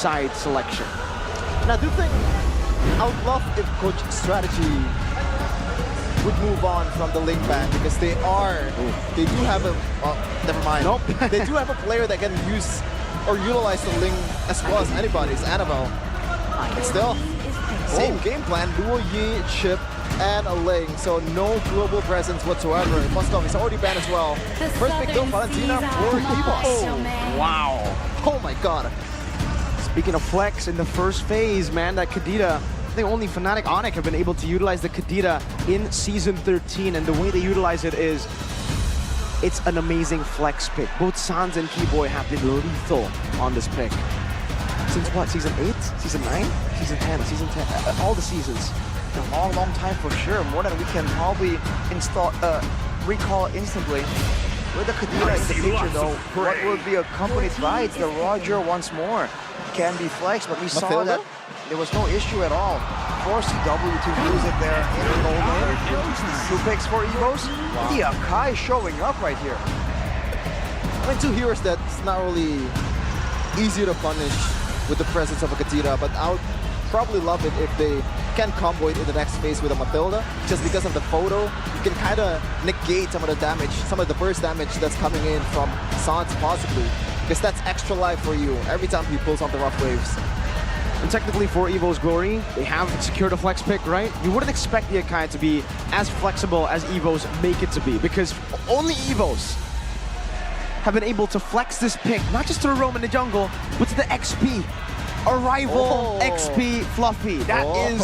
side selection. And I do think I would love if Coach Strategy would move on from the Ling ban because they do have a, never mind. Nope. They do have a player that can use or utilize the Ling as well as anybody, it's Annabelle. But still, same game plan, Luo Yi, Chip, and a Ling, so no global presence whatsoever. Fnoc is already banned as well. First pick though, Valentina for Evos. Oh, wow. Oh my god. Speaking of flex in the first phase, man, that Kadita, I think only Fnatic Onic have been able to utilize the Kadita in Season 13, and the way they utilize it is, it's an amazing flex pick. Both Sans and Keyboy have been lethal on this pick. Since what, Season 8? Season 9? Season 10? Season 10? All the seasons. A long, long time for sure. More than we can probably recall instantly. With the Kadita in the picture though, what will be accompanied by the Roger once more can be flexed, but we saw that there was no issue at all. For CW to use it there in the goal lane. 2 picks for Evos. Wow. The Akai showing up right here. I mean, 2 heroes that's not really easy to punish with the presence of a Kadita, but I would probably love it if they can combo it in the next phase with a Matilda. Just because of the photo, you can kind of negate some of the damage, some of the burst damage that's coming in from Sans possibly. Because that's extra life for you every time he pulls on the rough waves. And technically for Evo's glory, they have secured a flex pick, right? You wouldn't expect the Akai to be as flexible as Evos make it to be, because only Evos have been able to flex this pick, not just to roam in the jungle, but to the XP. A rival XP Fluffy. That is,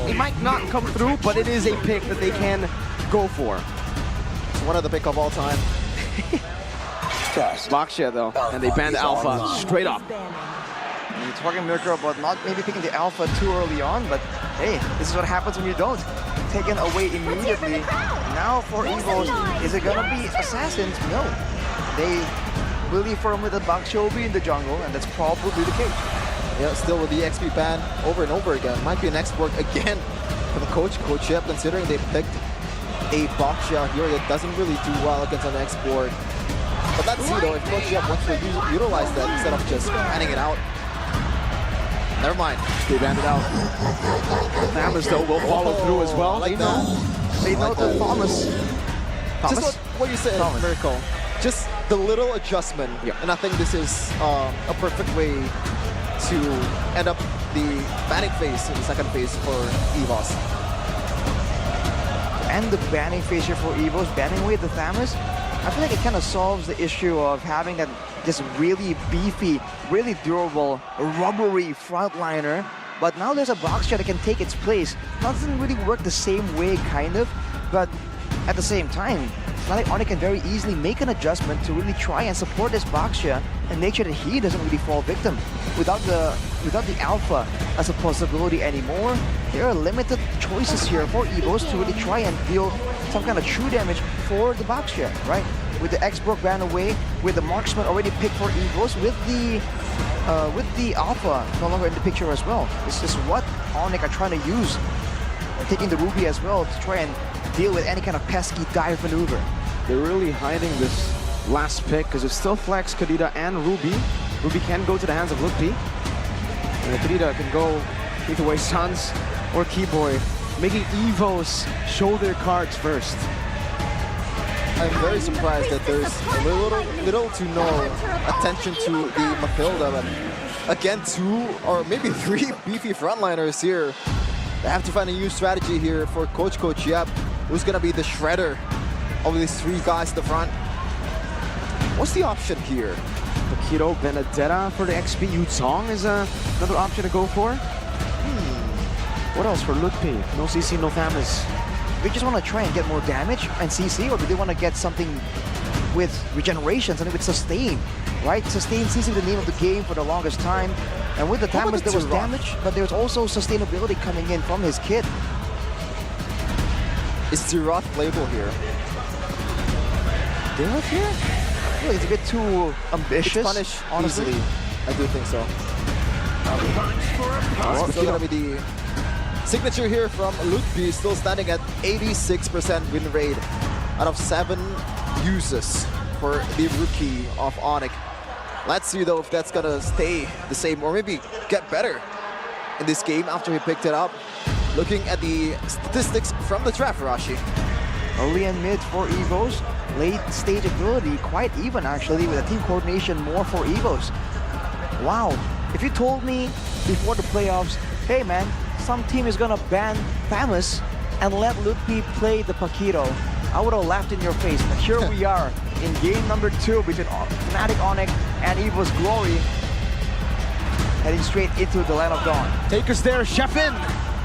it might not come through, but it is a pick that they can go for. It's one of the pick of all time. Baxia though, and they banned Alpha straight up. You're talking Mirko about not maybe picking the Alpha too early on, but hey, this is what happens when you don't. Taken away immediately. Now for Evos, is it gonna be Assassins? No. They really firm with the Baxia will be in the jungle, and that's probably the case. Yeah, still with the XP ban over and over again. Might be an export again for the Coach Yep, considering they picked a Baxia here that doesn't really do well against an export. But let's see though, if Coach Yep wants to utilize that instead of just banning it out. Never mind, they banned it out. Thamus though will follow through as well. Like they know the Thomas. Just what you said, Miracle. Just the little adjustment, and I think this is a perfect way to end up the banning phase in the second phase for Evos. And the banning phase here for Evos, banning away the Thamus, I feel like it kind of solves the issue of having that just really beefy, really durable, rubbery frontliner. But now there's a Baxia that can take its place. Now it doesn't really work the same way, kind of, but at the same time, Fnatic Onic can very easily make an adjustment to really try and support this Baxia and make sure that he doesn't really fall victim. Without the Alpha as a possibility anymore, there are limited choices here for Evos to really try and deal some kind of true damage for the Baxia, right? With the X-Broke ran away, with the Marksman already picked for Evos, with the Alpha no longer in the picture as well. This is what Onic are trying to use, taking the Ruby as well to try and deal with any kind of pesky dive maneuver. They're really hiding this last pick because it's still Flex, Kadita, and Ruby. Ruby can go to the hands of Lutpi. And Kadita can go either way, Sans or Keyboy, making Evos show their cards first. I'm very surprised that there's little to no attention to the Matilda. But again, 2 or maybe 3 beefy frontliners here. They have to find a new strategy here for Coach Yep, who's gonna be the shredder of these 3 guys at the front. What's the option here? Akito Benedetta for the XP. Yuzong is another option to go for. What else for Lutpi? No CC, no Thamus. They just want to try and get more damage and CC, or do they want to get something with regeneration, something with sustain, right? Sustain seems to be the name of the game for the longest time. And with the Thamus, there was damage, but there was also sustainability coming in from his kit. Is Zeroth playable here? Zeroth here? I feel like it's a bit too ambitious. It's punish honestly. Easily. I do think so. Well, still gonna be the signature here from Lutpi, still standing at 86% win rate out of 7 uses for the rookie of Onic. Let's see though if that's gonna stay the same or maybe get better in this game after he picked it up. Looking at the statistics from the draft, Rashi. Early and mid for Evos. Late stage ability, quite even actually, with a team coordination more for Evos. Wow, if you told me before the playoffs, hey man, some team is gonna ban Famous and let lutb play the Paquito, I would have laughed in your face, but here we are in game number 2 between Fnatic Onyx and Evos Glory, heading straight into the Land of Dawn. Take us there, Chef in.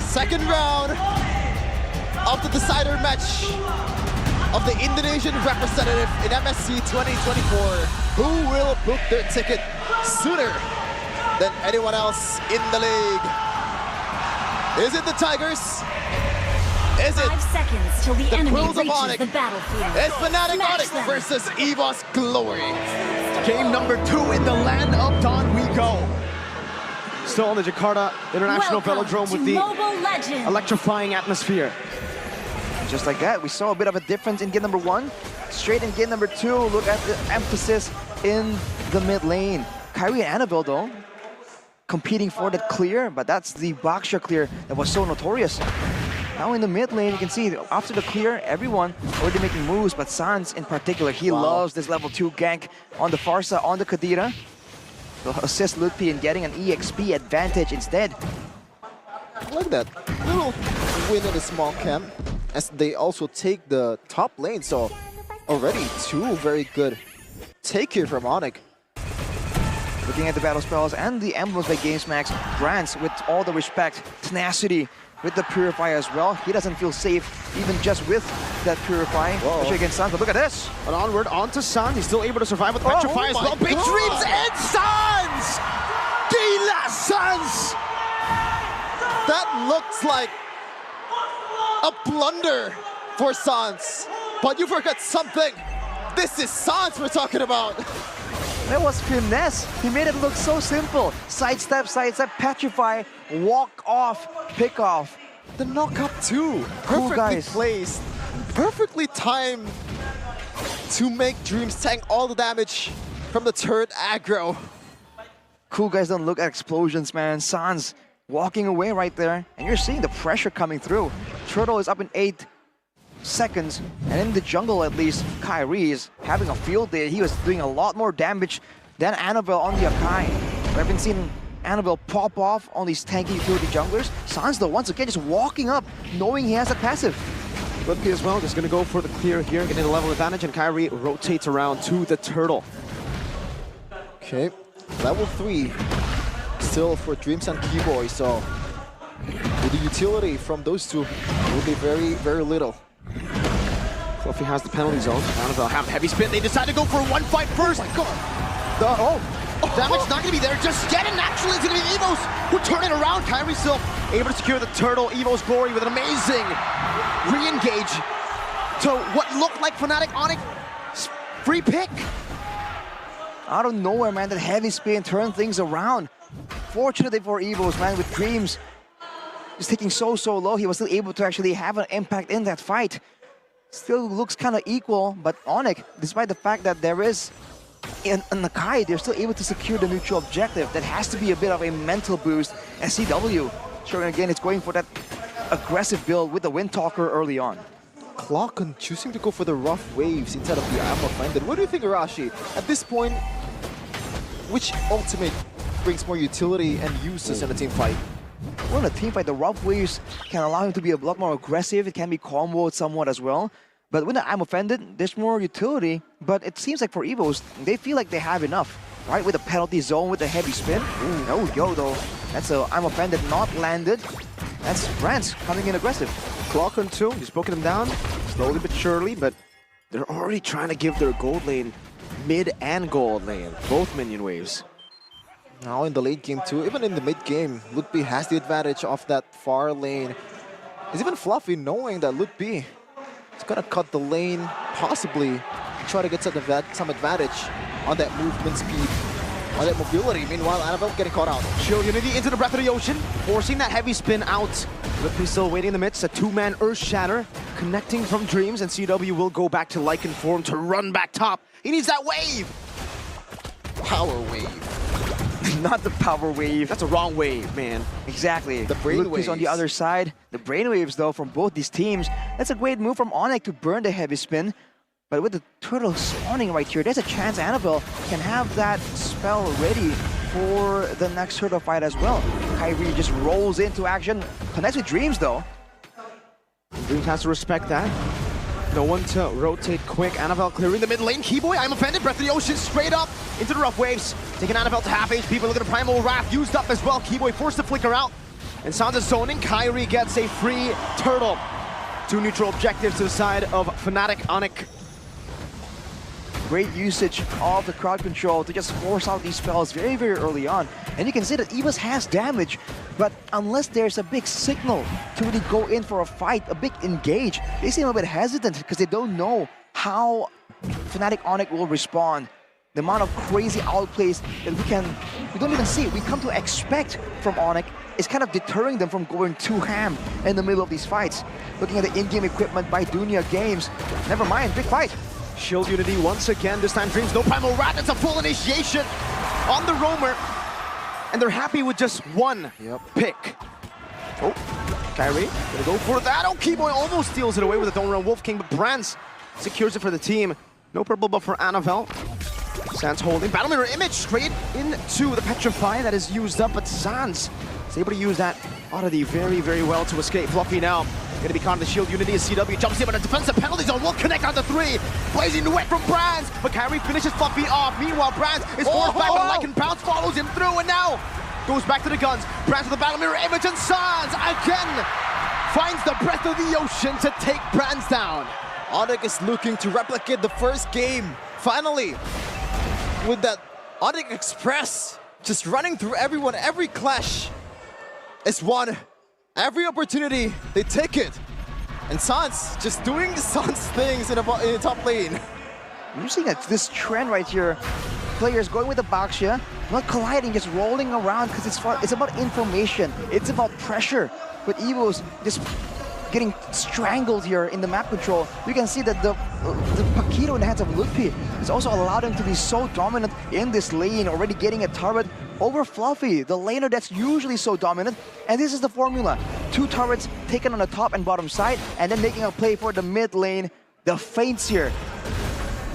Second round of the decider match of the Indonesian representative in MSC 2024. Who will book their ticket sooner than anyone else in the league? Is it the Tigers? Is it 5 seconds till the enemy Pearls of reaches Onyx? the battlefield. It's Fnatic Smash Onyx them. versus Evos Glory. Game number 2 in the Land of Dawn we go. Still on the Jakarta International Welcome Velodrome to with the Mobile Legends. electrifying atmosphere. Just like that, we saw a bit of a difference in game number 1. Straight in game number 2, look at the emphasis in the mid lane. Kyrie and Annabelle though, competing for that clear, but that's the Baksha clear that was so notorious. Now in the mid lane, you can see after the clear, everyone already making moves, but Sans in particular, he loves this level 2 gank on the Farsa, on the Kadira. To assist lutb in getting an EXP advantage instead. Look at that little win in a small camp as they also take the top lane. So already 2 very good take here from Onyx. Looking at the battle spells and the emblems by GamesMax, Grants with all the respect, tenacity with the Purify as well. He doesn't feel safe even just with that Purify, especially against Sans. But look at this! But onward, onto Sans. He's still able to survive with Petrify as well. Big dreams and Sans! Gila Sans! That looks like a blunder for Sans. But you forgot something. This is Sans we're talking about. That was finesse. He made it look so simple. Sidestep, Petrify, walk off, pick off. The knockup too. Cool Perfectly guys. placed. Perfectly timed to make Dreams tank all the damage from the turret aggro. Cool guys don't look at explosions, man. Sans walking away right there. And you're seeing the pressure coming through. Turtle is up in 8 seconds. And in the jungle, at least, Kyrie is having a field day. He was doing a lot more damage than Annabelle on the Akai. We haven't seen Annabelle pop off on these tanky utility junglers. Sans, though, once again, just walking up, knowing he has a passive. lutb as well, just gonna go for the clear here, getting the level advantage, and Kyrie rotates around to the turtle. Okay, level 3 still for Dreams and Keyboy, so with the utility from those two will be very, very little. Fluffy has the penalty zone. Annabelle have heavy spin. They decide to go for one fight first. Oh my god! Damage not gonna be there just yet, and naturally it's gonna be Evos who turn it around. Kyrie still able to secure the turtle. Evos Glory with an amazing re-engage to what looked like Fnatic Onyx free pick. Out of nowhere, man, that heavy spin turned things around. Fortunately for Evos, man, with Dreams just taking so low, he was still able to actually have an impact in that fight. Still looks kind of equal, but Onyx, despite the fact that there is in Nakai, they're still able to secure the neutral objective. That has to be a bit of a mental boost. And CW, sure, again, it's going for that aggressive build with the Windtalker early on. Clocken choosing to go for the rough waves instead of the ammo finded. What do you think, Arashi? At this point, which ultimate brings more utility and uses in a team fight? Well, in a team fight, the rough waves can allow him to be a lot more aggressive. It can be comboed somewhat as well. But when I'm offended, there's more utility. But it seems like for Evos, they feel like they have enough, right? With the penalty zone, with the heavy spin. Ooh, no, yo, though. That's a I'm offended not landed. That's Rance coming in aggressive. Clocken too, he's poking him down slowly but surely, but they're already trying to give their gold lane, mid and gold lane, both minion waves. Now in the late game too, even in the mid game, lutb has the advantage of that far lane. It's even Fluffy knowing that lutb is gonna cut the lane, possibly try to get some advantage on that movement speed, on that mobility. Meanwhile, Annabelle getting caught out. Chill Unity into the Breath of the Ocean, forcing that heavy spin out. lutb still waiting in the midst, a two-man Earth Shatter, connecting from Dreams, and CW will go back to Lycan form to run back top. He needs that wave! power wave. Not the power wave. That's a wrong wave, man. Exactly. The brainwaves. On the other side. The brainwaves, though, from both these teams. That's a great move from Onyx to burn the heavy spin. But with the turtle spawning right here, there's a chance Annabelle can have that spell ready for the next turtle fight as well. Kyrie just rolls into action. Connects with Dreams, though. Dreams has to respect that. No one to rotate quick. Annabelle clearing the mid lane. Keyboy, I'm offended. Breath of the Ocean straight up into the rough waves. Taking Annabelle to half HP. But look at the Primal Wrath used up as well. Keyboy forced to flicker out. And Sansa zoning. Kyrie gets a free turtle. 2 neutral objectives to the side of Fnatic Onyx. Great usage of the crowd control to just force out these spells very, very early on. And you can see that Evos has damage, but unless there's a big signal to really go in for a fight, a big engage, they seem a bit hesitant because they don't know how Fnatic Onyx will respond. The amount of crazy outplays that we don't even see, we come to expect from Onyx is kind of deterring them from going too ham in the middle of these fights. Looking at the in-game equipment by Dunya Games, never mind, big fight. Shield Unity once again, this time Dreams, no Primal Wrath, it's a full initiation on the Roamer. And they're happy with just one pick. Oh, Kyrie, gonna go for that. Oh, Keyboy almost steals it away with the Don't Run Wolf King, but Brands secures it for the team. No purple buff for Annabelle. Sans holding, Battle Mirror Image straight into the Petrify that is used up, but Sans is able to use that oddity very, very well to escape. Fluffy now gonna be caught in the Shield Unity as CW jumps in, but a defensive penalty zone will connect on the 3. Blazing Duet from Brands, but Kyrie finishes Fluffy off. Meanwhile, Brands is forced back, but Lycan Pounce follows him through, and now goes back to the guns. Brands with the Battle Mirror Image, and Sans again finds the Breath of the Ocean to take Brands down. Onyx is looking to replicate the first game, finally, with that Onyx Express just running through everyone. Every clash is won. Every opportunity, they take it. And Sans just doing Sans things in the top lane. You're seeing this trend right here. Players going with the Baxia, not colliding, just rolling around because it's about information. It's about pressure. But Evos just getting strangled here in the map control. You can see that the Paquito in the hands of Ludpi has also allowed him to be so dominant in this lane, already getting a turret over Fluffy, the laner that's usually so dominant. And this is the formula. 2 turrets taken on the top and bottom side, and then making a play for the mid lane. The feints here.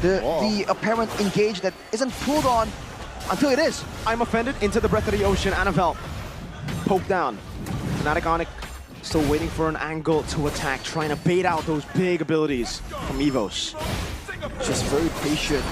The apparent engage that isn't pulled on until it is. I'm offended into the Breath of the Ocean. Annabelle poked down. Fnatic Onyx still waiting for an angle to attack, trying to bait out those big abilities from Evos. Just very patient.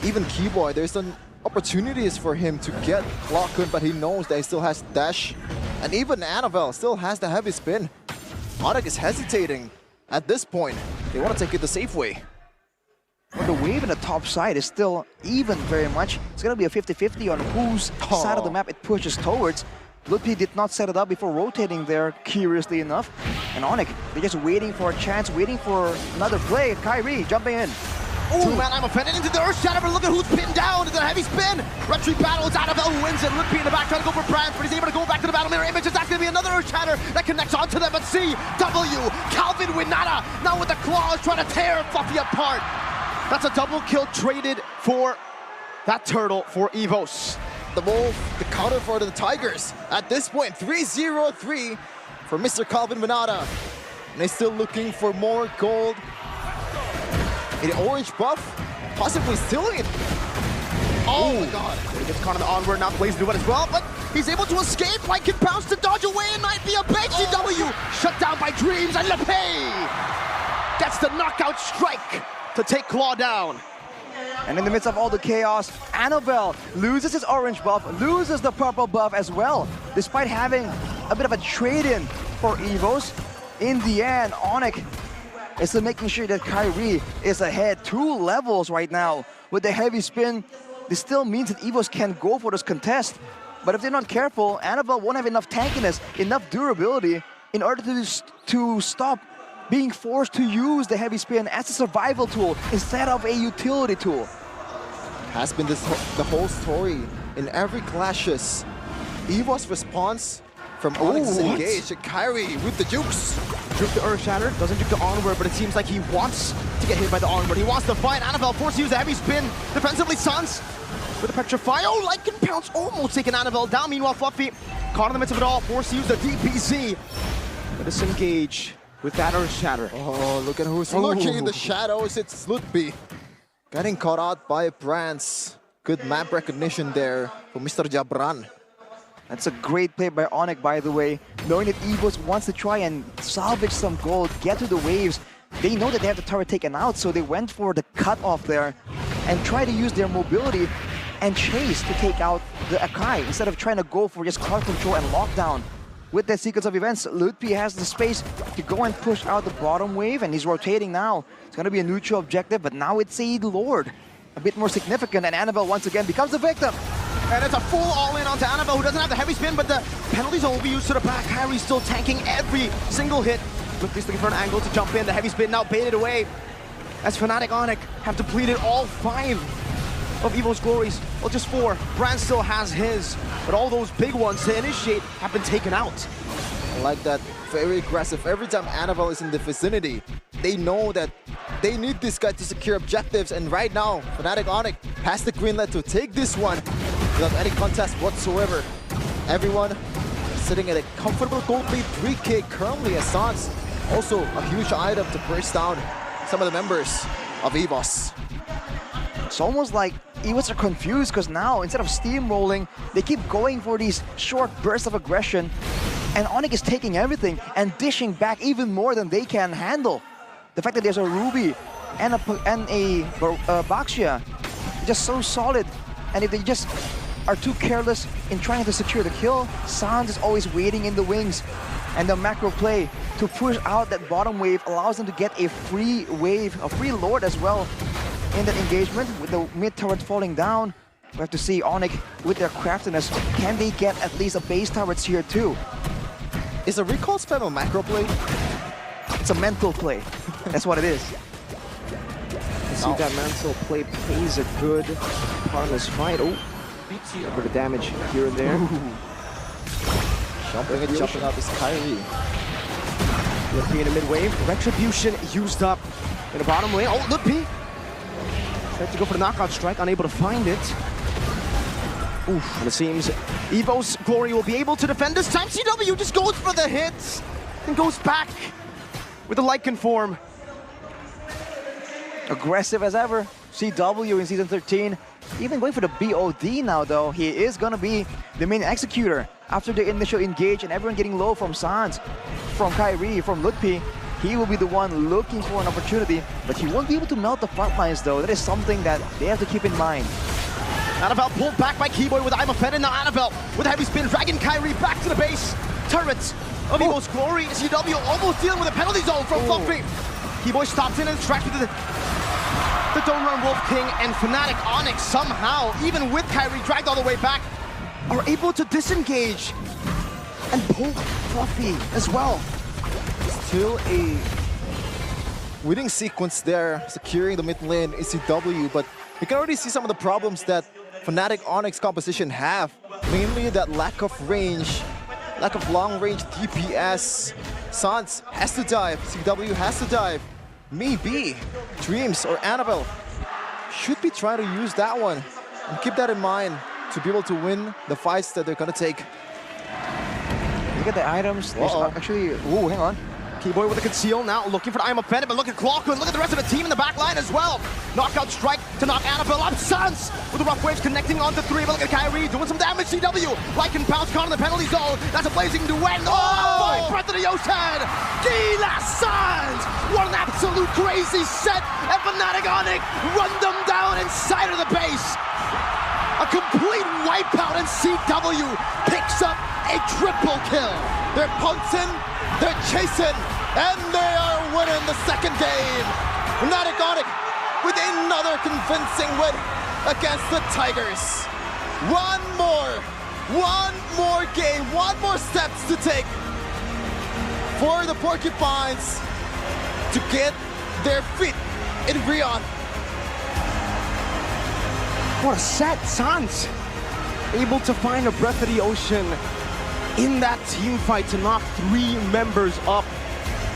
Even Keyboy, there's some opportunities for him to get Lockun, but he knows that he still has dash. And even Annabelle still has the heavy spin. Onyx is hesitating at this point. They want to take it the safe way. But the wave in the top side is still even very much. It's going to be a 50-50 on whose side of the map it pushes towards. Ludpi did not set it up before rotating there, curiously enough. And Onyx, they're just waiting for a chance, waiting for another play. Kyrie jumping in. Oh man, I'm offended into the Earth Shatter, but look at who's pinned down into the heavy spin. Retreat battle, it's Annabelle who wins it. Ludpi in the back trying to go for Brands, but he's able to go back to the Battle Mirror Images. That's going to be another Earth Shatter that connects onto them. But CW, Calvin Winata, now with the claws trying to tear Fluffy apart. That's a double kill traded for that turtle for Evos. The move, the counter for the Tigers. At this point, 3-0-3 for Mr. Calvin Winata. And they're still looking for more gold. In the orange buff, possibly stealing it. Oh my god. He gets caught on the onward, now plays the one as well, but he's able to escape. Like can bounce to dodge away and might be a big CW. Shut down by Dreams, and LePay gets the knockout strike to take Claw down. And in the midst of all the chaos, Annabelle loses his orange buff, loses the purple buff as well, despite having a bit of a trade-in for Evos. In the end, Onyx is still making sure that Kyrie is ahead 2 levels right now. With the heavy spin, this still means that Evos can go for this contest. But if they're not careful, Annabelle won't have enough tankiness, enough durability in order to stop being forced to use the heavy spin as a survival tool instead of a utility tool. Has been the whole story in every clashes. Evos' response from Onyx's engage to Kyrie with the jukes. Juke the Earth Shatter, doesn't juke the onward, but it seems like he wants to get hit by the onward. He wants to fight. Annabelle forced to use the heavy spin. Defensively, Sans with the Petrify. Oh, Lycan Pounce almost taking Annabelle down. Meanwhile, Fluffy caught in the midst of it all, forced to use the DPZ. But disengage with that Earth Shatter. Oh, look at who's lurking in the shadows. It's Lutby. Getting caught out by Brance. Good map recognition there for Mr. Jabran. That's a great play by Onyx, by the way. Knowing that Evos wants to try and salvage some gold, get to the waves. They know that they have the turret taken out, so they went for the cut-off there and try to use their mobility and chase to take out the Akai instead of trying to go for just card control and lockdown. With that sequence of events, Lutby has the space to go and push out the bottom wave, and he's rotating now. It's going to be a neutral objective, but now it's a Lord. A bit more significant, and Annabelle once again becomes the victim. And it's a full all-in onto Annabelle, who doesn't have the heavy spin, but the penalty zone will be used to the back. Kyrie's still tanking every single hit. Lutby's looking for an angle to jump in. The heavy spin now baited away, as Fnatic Onyx have depleted all 5 of Evos Glories. Well, just 4. Brand still has his, but all those big ones to initiate have been taken out. I like that. Very aggressive. Every time Annabelle is in the vicinity, they know that they need this guy to secure objectives. And right now, Fnatic Onyx has the green light to take this one without any contest whatsoever. Everyone sitting at a comfortable gold lead, 3K currently, as Sans also a huge item to burst down some of the members of Evos. It's almost like Evos are confused because now, instead of steamrolling, they keep going for these short bursts of aggression, and Onyx is taking everything and dishing back even more than they can handle. The fact that there's a Ruby and a Baxia, just so solid, and if they just are too careless in trying to secure the kill, Sans is always waiting in the wings, and the macro play to push out that bottom wave allows them to get a free wave, a free Lord as well in that engagement. With the mid turret falling down, we have to see Onyx with their craftiness. Can they get at least a base turrets here too? Is a recall spam a macro play? It's a mental play. That's what it is. You see that mental play plays a good part of this fight. Oh, a bit of damage here and there. Jumping up is Kyrie. Lutby in a mid-wave. Retribution used up in the bottom lane. Oh, Lutby tried to go for the knockout strike, unable to find it. Oof, and it seems Evos Glory will be able to defend this time. CW just goes for the hits and goes back with the Lycan form. Aggressive as ever. CW in Season 13. Even going for the BOD now, though. He is going to be the main executor after the initial engage and everyone getting low from Sans, from Kyrie, from Lutby. He will be the one looking for an opportunity, but he won't be able to melt the front lines, though. That is something that they have to keep in mind. Annabelle pulled back by Keyboy with Imafed, and now Annabelle with a heavy spin, dragging Kyrie back to the base. Turrets of Evos Glory. CW almost dealing with a penalty zone from Fluffy. Keyboy stops in and tracks with the Don't Run Wolf King, and Fnatic Onyx somehow, even with Kyrie dragged all the way back, are able to disengage and pull Fluffy as well. Still a winning sequence there, securing the mid lane ECW, but you can already see some of the problems that Fnatic Onyx composition have. Mainly that lack of range, lack of long-range DPS. Sans has to dive, CW has to dive. Maybe Dreams or Annabelle should be trying to use that one and keep that in mind to be able to win the fights that they're gonna take. Look at the items. There's actually, ooh, hang on. Keyboy with a conceal now, looking for the I'm offended, but look at Clockwood, look at the rest of the team in the back line as well. Knockout strike to knock Annabelle up. Sans with the rough waves connecting onto 3, but look at Kyrie doing some damage. CW, Lycan Pounce caught in the penalty zone. That's a blazing duet. Oh! Breath of the ocean! Gila Sans! What an absolute crazy set! And Fnatic Onyx run them down inside of the base. A complete wipeout, and CW picks up a triple kill. They're punching, they're chasing, and they are winning the second game. Fnatic Onyx with another convincing win against the Tigers. One more game, one more steps to take for the Porcupines to get their feet in Rion. What a set, Sans! Able to find a breath of the ocean in that team fight to knock 3 members up.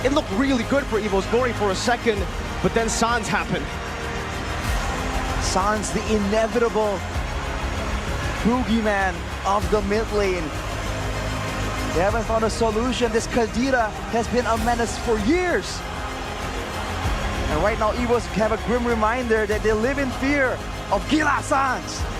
It looked really good for Evos Glory for a second, but then Sans happened. Sans, the inevitable boogeyman of the mid lane. They haven't found a solution. This Kadira has been a menace for years. And right now, Evos have a grim reminder that they live in fear of Gila Sans.